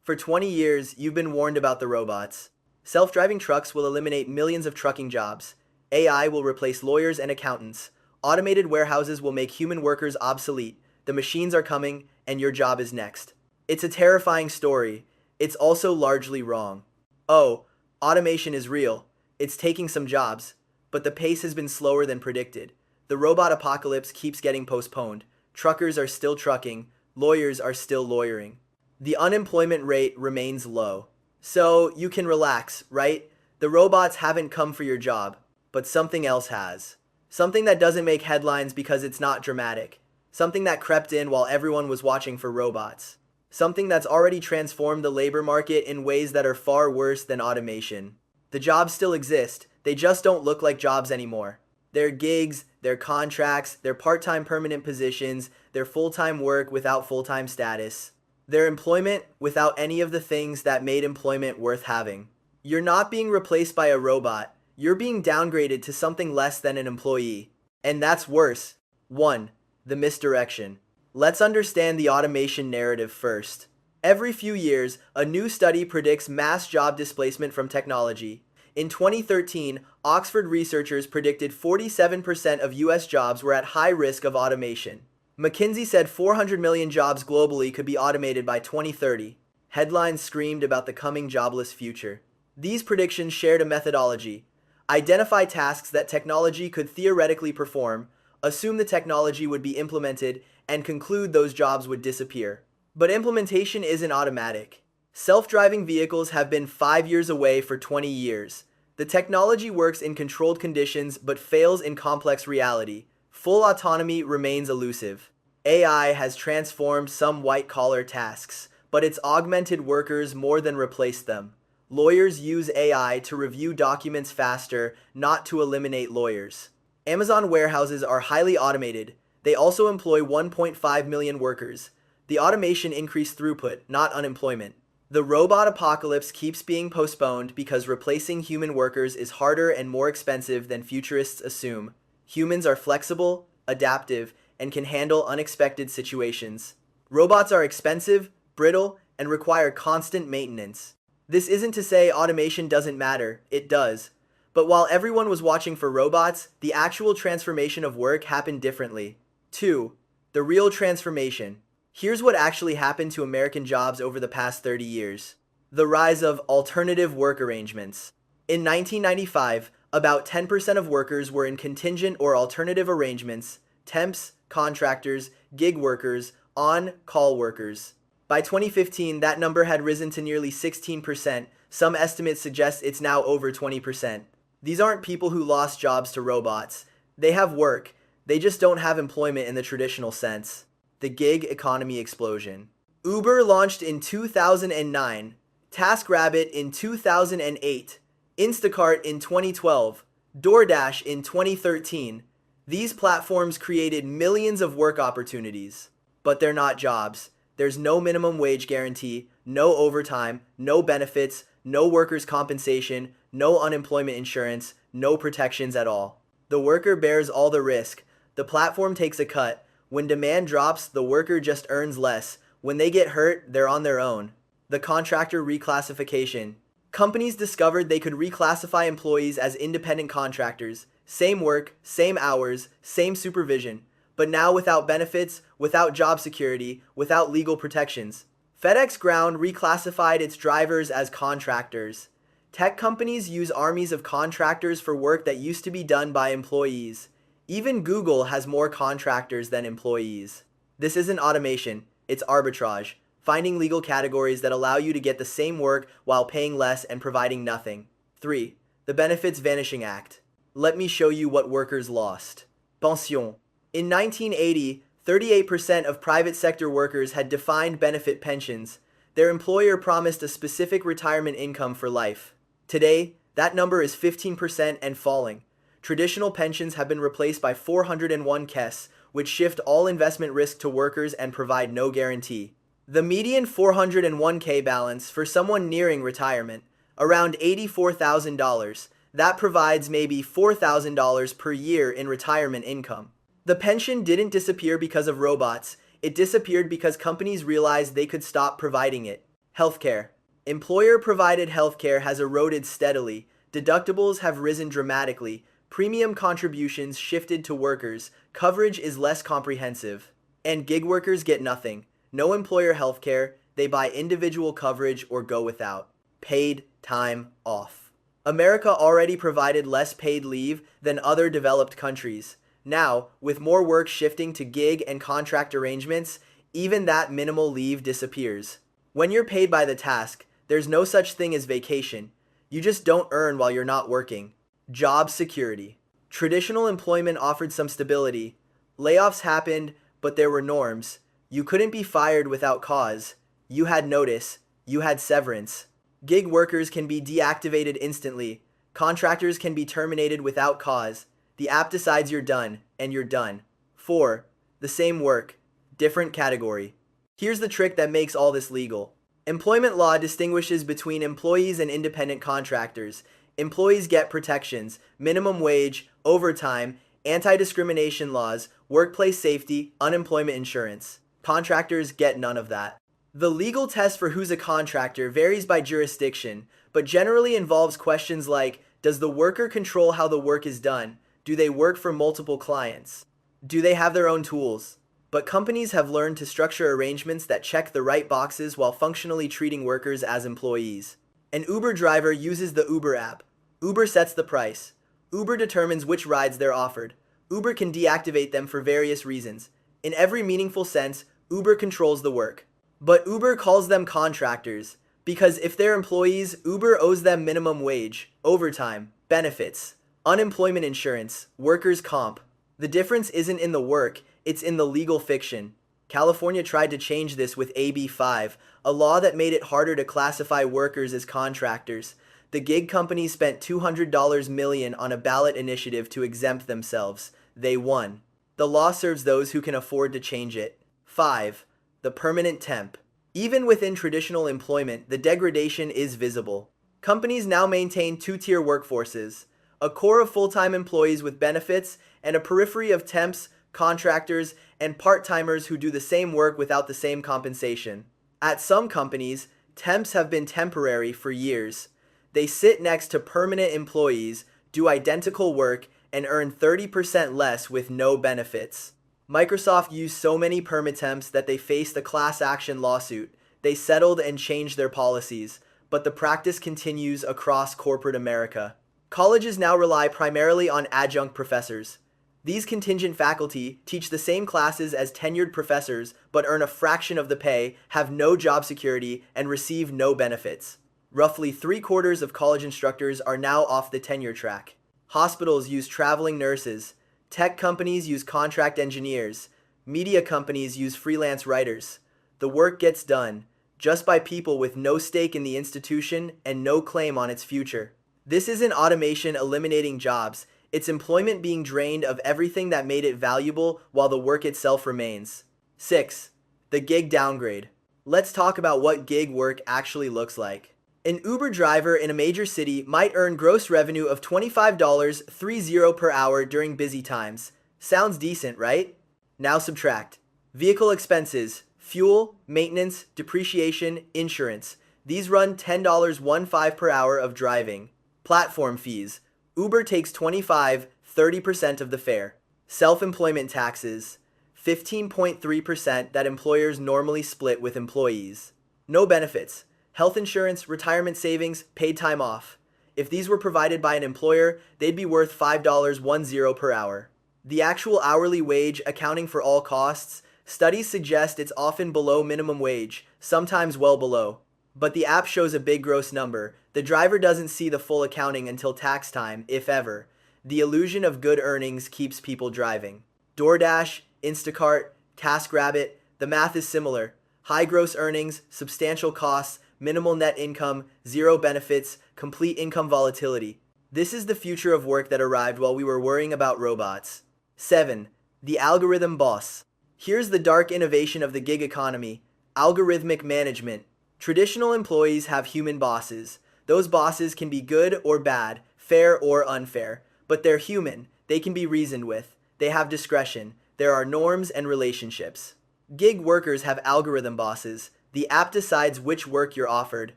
For 20 years, you've been warned about the robots. Self-driving trucks will eliminate millions of trucking jobs. AI will replace lawyers and accountants. Automated warehouses will make human workers obsolete. The machines are coming, and your job is next. It's a terrifying story. It's also largely wrong. Oh, automation is real. It's taking some jobs, but the pace has been slower than predicted. The robot apocalypse keeps getting postponed. Truckers are still trucking. Lawyers are still lawyering. The unemployment rate remains low. So you can relax, right? The robots haven't come for your job, but something else has. Something that doesn't make headlines because it's not dramatic. Something that crept in while everyone was watching for robots. Something that's already transformed the labor market in ways that are far worse than automation. The jobs still exist, they just don't look like jobs anymore. They're gigs, they're contracts, they're part-time permanent positions, they're full-time work without full-time status. They're employment without any of the things that made employment worth having. You're not being replaced by a robot, you're being downgraded to something less than an employee. And that's worse. 1. The misdirection. Let's understand the automation narrative first. Every few years, a new study predicts mass job displacement from technology. In 2013, Oxford researchers predicted 47% of US jobs were at high risk of automation. McKinsey said 400 million jobs globally could be automated by 2030. Headlines screamed about the coming jobless future. These predictions shared a methodology. Identify tasks that technology could theoretically perform, assume the technology would be implemented, and conclude those jobs would disappear. But implementation isn't automatic. Self-driving vehicles have been 5 years away for 20 years. The technology works in controlled conditions but fails in complex reality. Full autonomy remains elusive. AI has transformed some white-collar tasks, but it's augmented workers more than replaced them. Lawyers use AI to review documents faster, not to eliminate lawyers. Amazon warehouses are highly automated. They also employ 1.5 million workers. The automation increased throughput, not unemployment. The robot apocalypse keeps being postponed because replacing human workers is harder and more expensive than futurists assume. Humans are flexible, adaptive, and can handle unexpected situations. Robots are expensive, brittle, and require constant maintenance. This isn't to say automation doesn't matter, it does. But while everyone was watching for robots, the actual transformation of work happened differently. 2. The real transformation. Here's what actually happened to American jobs over the past 30 years. The rise of alternative work arrangements. In 1995, about 10% of workers were in contingent or alternative arrangements, temps, contractors, gig workers, on-call workers. By 2015, that number had risen to nearly 16%. Some estimates suggest it's now over 20%. These aren't people who lost jobs to robots. They have work. They just don't have employment in the traditional sense. The gig economy explosion. Uber launched in 2009, TaskRabbit in 2008, Instacart in 2012, DoorDash in 2013. These platforms created millions of work opportunities, but they're not jobs. There's no minimum wage guarantee, no overtime, no benefits, no workers' compensation, no unemployment insurance, no protections at all. The worker bears all the risk. The platform takes a cut. When demand drops, the worker just earns less. When they get hurt, they're on their own. The contractor reclassification. Companies discovered they could reclassify employees as independent contractors. Same work, same hours, same supervision. But now without benefits, without job security, without legal protections. FedEx Ground reclassified its drivers as contractors. Tech companies use armies of contractors for work that used to be done by employees. Even Google has more contractors than employees. This isn't automation, it's arbitrage, finding legal categories that allow you to get the same work while paying less and providing nothing. 3. The Benefits Vanishing Act. Let me show you what workers lost. Pension. In 1980, 38% of private sector workers had defined benefit pensions. Their employer promised a specific retirement income for life. Today, that number is 15% and falling. Traditional pensions have been replaced by 401(k)s, which shift all investment risk to workers and provide no guarantee. The median 401(k) balance for someone nearing retirement, around $84,000, that provides maybe $4,000 per year in retirement income. The pension didn't disappear because of robots, it disappeared because companies realized they could stop providing it. Healthcare. Employer-provided healthcare has eroded steadily, deductibles have risen dramatically, premium contributions shifted to workers, coverage is less comprehensive, and gig workers get nothing. No employer healthcare, they buy individual coverage or go without. Paid time off. America already provided less paid leave than other developed countries. Now, with more work shifting to gig and contract arrangements, even that minimal leave disappears. When you're paid by the task, there's no such thing as vacation. You just don't earn while you're not working. Job security. Traditional employment offered some stability. Layoffs happened, but there were norms. You couldn't be fired without cause. You had notice. You had severance. Gig workers can be deactivated instantly. Contractors can be terminated without cause. The app decides you're done, and you're done. 4. The same work, different category. Here's the trick that makes all this legal. Employment law distinguishes between employees and independent contractors. Employees get protections, minimum wage, overtime, anti-discrimination laws, workplace safety, unemployment insurance. Contractors get none of that. The legal test for who's a contractor varies by jurisdiction, but generally involves questions like, does the worker control how the work is done? Do they work for multiple clients? Do they have their own tools? But companies have learned to structure arrangements that check the right boxes while functionally treating workers as employees. An Uber driver uses the Uber app. Uber sets the price. Uber determines which rides they're offered. Uber can deactivate them for various reasons. In every meaningful sense, Uber controls the work. But Uber calls them contractors, because if they're employees, Uber owes them minimum wage, overtime, benefits, unemployment insurance, workers' comp. The difference isn't in the work, it's in the legal fiction. California tried to change this with AB 5, a law that made it harder to classify workers as contractors. The gig companies spent $200 million on a ballot initiative to exempt themselves. They won. The law serves those who can afford to change it. 5. The permanent temp. Even within traditional employment, the degradation is visible. Companies now maintain two-tier workforces, a core of full-time employees with benefits and a periphery of temps, contractors, and part-timers who do the same work without the same compensation. At some companies, temps have been temporary for years. They sit next to permanent employees, do identical work, and earn 30% less with no benefits. Microsoft used so many permatemps that they faced a class action lawsuit. They settled and changed their policies, but the practice continues across corporate America. Colleges now rely primarily on adjunct professors. These contingent faculty teach the same classes as tenured professors but earn a fraction of the pay, have no job security, and receive no benefits. Roughly 3/4 of college instructors are now off the tenure track. Hospitals use traveling nurses. Tech companies use contract engineers. Media companies use freelance writers. The work gets done, just by people with no stake in the institution and no claim on its future. This isn't automation eliminating jobs, it's employment being drained of everything that made it valuable while the work itself remains. 6. The gig downgrade. Let's talk about what gig work actually looks like. An Uber driver in a major city might earn gross revenue of $25.30 per hour during busy times. Sounds decent, right? Now subtract. Vehicle expenses, fuel, maintenance, depreciation, insurance. These run $10.15 per hour of driving. Platform fees. Uber takes 25-30% of the fare. Self-employment taxes. 15.3% that employers normally split with employees. No benefits. Health insurance, retirement savings, paid time off. If these were provided by an employer, they'd be worth $5.10 per hour. The actual hourly wage accounting for all costs, studies suggest it's often below minimum wage, sometimes well below. But the app shows a big gross number. The driver doesn't see the full accounting until tax time, if ever. The illusion of good earnings keeps people driving. DoorDash, Instacart, TaskRabbit, the math is similar. High gross earnings, substantial costs, minimal net income, zero benefits, complete income volatility. This is the future of work that arrived while we were worrying about robots. 7. The algorithm boss. Here's the dark innovation of the gig economy: algorithmic management. Traditional employees have human bosses. Those bosses can be good or bad, fair or unfair, but they're human. They can be reasoned with. They have discretion. There are norms and relationships. Gig workers have algorithm bosses. The app decides which work you're offered.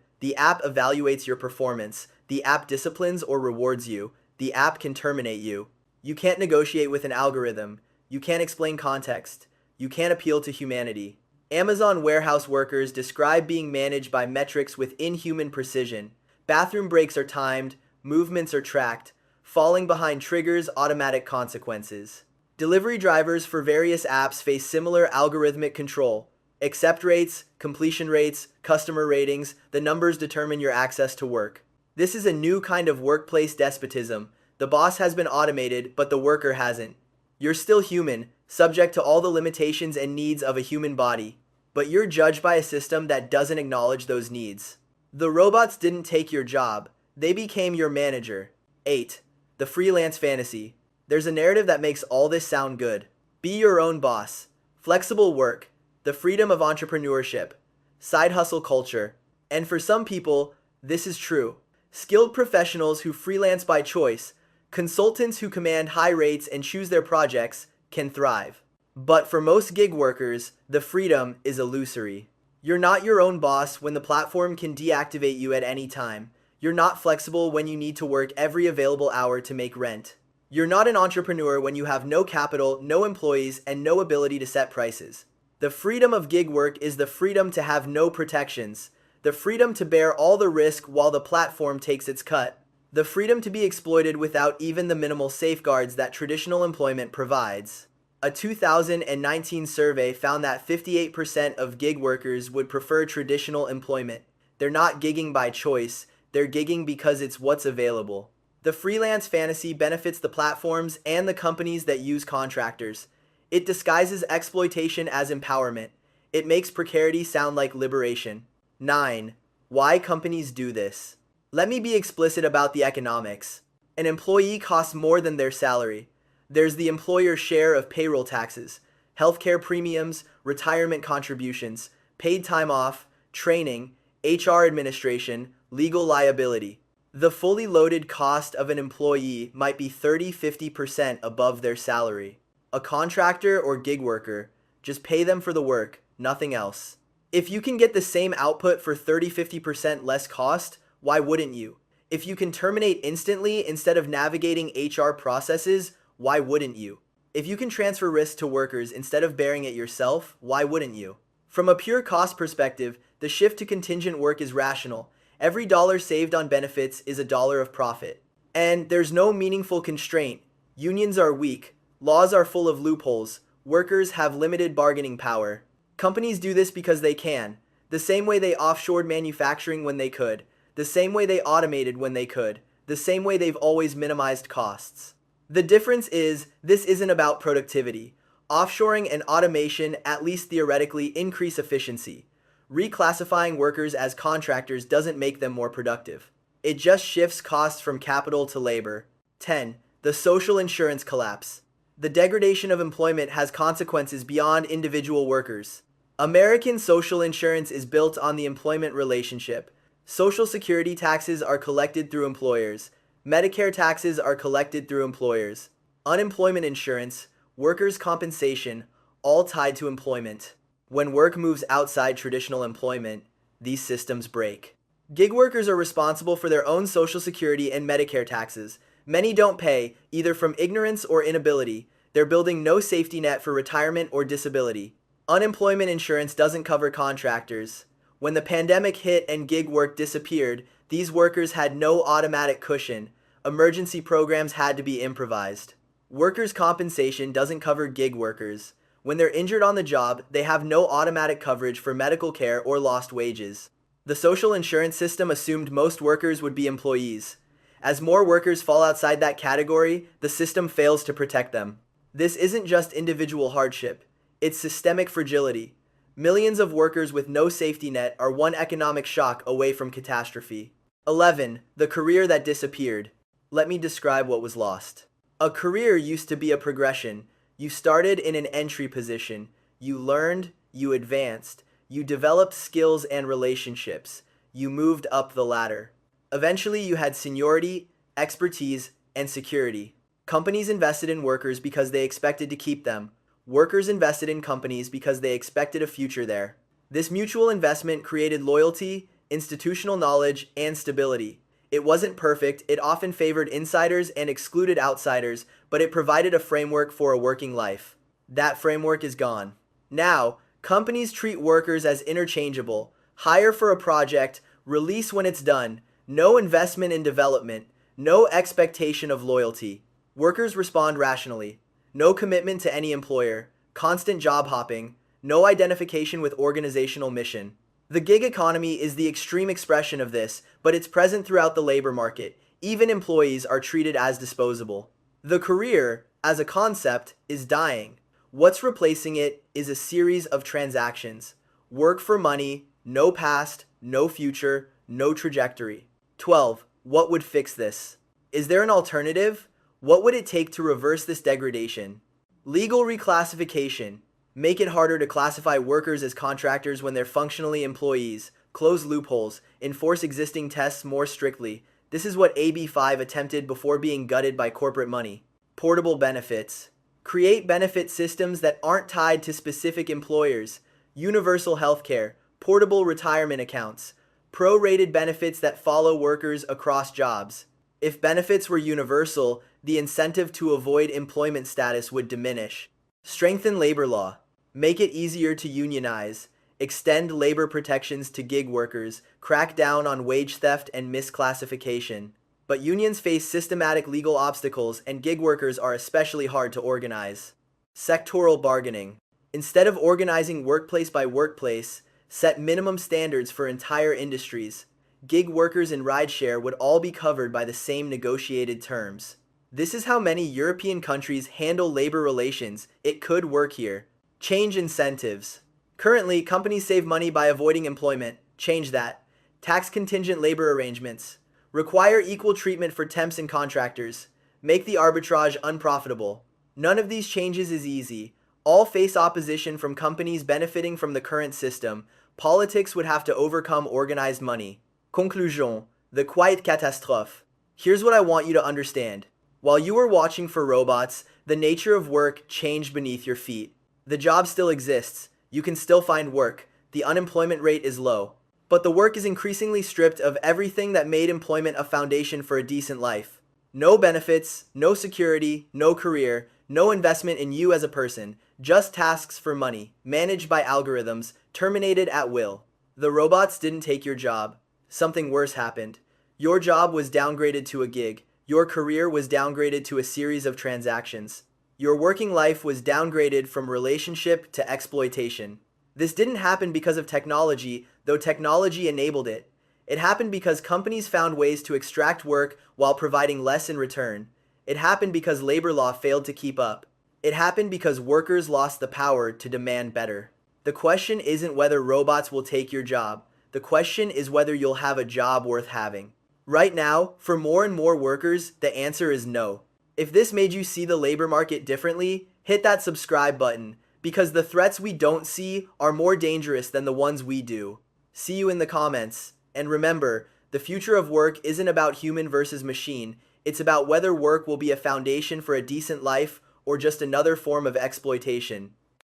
The app evaluates your performance. The app disciplines or rewards you. The app can terminate you. You can't negotiate with an algorithm. You can't explain context. You can't appeal to humanity. Amazon warehouse workers describe being managed by metrics with inhuman precision. Bathroom breaks are timed, movements are tracked, falling behind triggers automatic consequences. Delivery drivers for various apps face similar algorithmic control. Accept rates, completion rates, customer ratings, the numbers determine your access to work. This is a new kind of workplace despotism. The boss has been automated, but the worker hasn't. You're still human, subject to all the limitations and needs of a human body, but you're judged by a system that doesn't acknowledge those needs. The robots didn't take your job, they became your manager. 8. The freelance fantasy. There's a narrative that makes all this sound good. Be your own boss. Flexible work. The freedom of entrepreneurship. Side hustle culture. And for some people, this is true. Skilled professionals who freelance by choice, consultants who command high rates and choose their projects, can thrive. But for most gig workers, the freedom is illusory. You're not your own boss when the platform can deactivate you at any time. You're not flexible when you need to work every available hour to make rent. You're not an entrepreneur when you have no capital, no employees, and no ability to set prices. The freedom of gig work is the freedom to have no protections, the freedom to bear all the risk while the platform takes its cut, the freedom to be exploited without even the minimal safeguards that traditional employment provides. A 2019 survey found that 58% of gig workers would prefer traditional employment. They're not gigging by choice, they're gigging because it's what's available. The freelance fantasy benefits the platforms and the companies that use contractors. It disguises exploitation as empowerment. It makes precarity sound like liberation. 9. Why companies do this. Let me be explicit about the economics. An employee costs more than their salary. There's the employer's share of payroll taxes, healthcare premiums, retirement contributions, paid time off, training, HR administration, legal liability. The fully loaded cost of an employee might be 30–50% above their salary. A contractor or gig worker, just pay them for the work, nothing else. If you can get the same output for 30–50% less cost, why wouldn't you? If you can terminate instantly instead of navigating HR processes, why wouldn't you? If you can transfer risk to workers instead of bearing it yourself, why wouldn't you? From a pure cost perspective, the shift to contingent work is rational. Every dollar saved on benefits is a dollar of profit. And there's no meaningful constraint. Unions are weak. Laws are full of loopholes. Workers have limited bargaining power. Companies do this because they can. The same way they offshored manufacturing when they could. The same way they automated when they could. The same way they've always minimized costs. The difference is, this isn't about productivity. Offshoring and automation, at least theoretically, increase efficiency. Reclassifying workers as contractors doesn't make them more productive. It just shifts costs from capital to labor. 10. The social insurance collapse. The degradation of employment has consequences beyond individual workers. American social insurance is built on the employment relationship. Social security taxes are collected through employers. Medicare taxes are collected through employers. Unemployment insurance, workers' compensation, all tied to employment. When work moves outside traditional employment, these systems break. Gig workers are responsible for their own social security and Medicare taxes. Many don't pay, either from ignorance or inability. They're building no safety net for retirement or disability. Unemployment insurance doesn't cover contractors. When the pandemic hit and gig work disappeared, these workers had no automatic cushion. Emergency programs had to be improvised. Workers' compensation doesn't cover gig workers. When they're injured on the job, they have no automatic coverage for medical care or lost wages. The social insurance system assumed most workers would be employees. As more workers fall outside that category, the system fails to protect them. This isn't just individual hardship, it's systemic fragility. Millions of workers with no safety net are one economic shock away from catastrophe. 11. The career that disappeared. Let me describe what was lost. A career used to be a progression. You started in an entry position. You learned, you advanced, you developed skills and relationships. You moved up the ladder. Eventually, you had seniority, expertise, and security. Companies invested in workers because they expected to keep them. Workers invested in companies because they expected a future there. This mutual investment created loyalty, institutional knowledge, and stability. It wasn't perfect, it often favored insiders and excluded outsiders, but it provided a framework for a working life. That framework is gone. Now, companies treat workers as interchangeable: hire for a project, release when it's done, no investment in development, no expectation of loyalty. Workers respond rationally. No commitment to any employer, constant job hopping, no identification with organizational mission. The gig economy is the extreme expression of this, but it's present throughout the labor market. Even employees are treated as disposable. The career, as a concept, is dying. What's replacing it is a series of transactions. Work for money, no past, no future, no trajectory. 12. What would fix this? Is there an alternative? What would it take to reverse this degradation? Legal reclassification. Make it harder to classify workers as contractors when they're functionally employees. Close loopholes. Enforce existing tests more strictly. This is what AB5 attempted before being gutted by corporate money. Portable benefits. Create benefit systems that aren't tied to specific employers. Universal healthcare. Portable retirement accounts. Pro-rated benefits that follow workers across jobs. If benefits were universal, the incentive to avoid employment status would diminish. Strengthen labor law. Make it easier to unionize. Extend labor protections to gig workers. Crack down on wage theft and misclassification. But unions face systematic legal obstacles, and gig workers are especially hard to organize. Sectoral bargaining. Instead of organizing workplace by workplace, set minimum standards for entire industries. Gig workers in rideshare would all be covered by the same negotiated terms. This is how many European countries handle labor relations. It could work here. Change incentives. Currently, companies save money by avoiding employment. Change that. Tax contingent labor arrangements. Require equal treatment for temps and contractors. Make the arbitrage unprofitable. None of these changes is easy. All face opposition from companies benefiting from the current system. Politics would have to overcome organized money. Conclusion. The quiet catastrophe. Here's what I want you to understand. While you were watching for robots, the nature of work changed beneath your feet. The job still exists. You can still find work. The unemployment rate is low. But the work is increasingly stripped of everything that made employment a foundation for a decent life. No benefits, no security, no career, no investment in you as a person, just tasks for money, managed by algorithms, terminated at will. The robots didn't take your job. Something worse happened. Your job was downgraded to a gig. Your career was downgraded to a series of transactions. Your working life was downgraded from relationship to exploitation. This didn't happen because of technology, though technology enabled it. It happened because companies found ways to extract work while providing less in return. It happened because labor law failed to keep up. It happened because workers lost the power to demand better. The question isn't whether robots will take your job. The question is whether you'll have a job worth having. Right now, for more and more workers, the answer is no. If this made you see the labor market differently, hit that subscribe button, because the threats we don't see are more dangerous than the ones we do. See you in the comments. And remember, the future of work isn't about human versus machine. It's about whether work will be a foundation for a decent life or just another form of exploitation.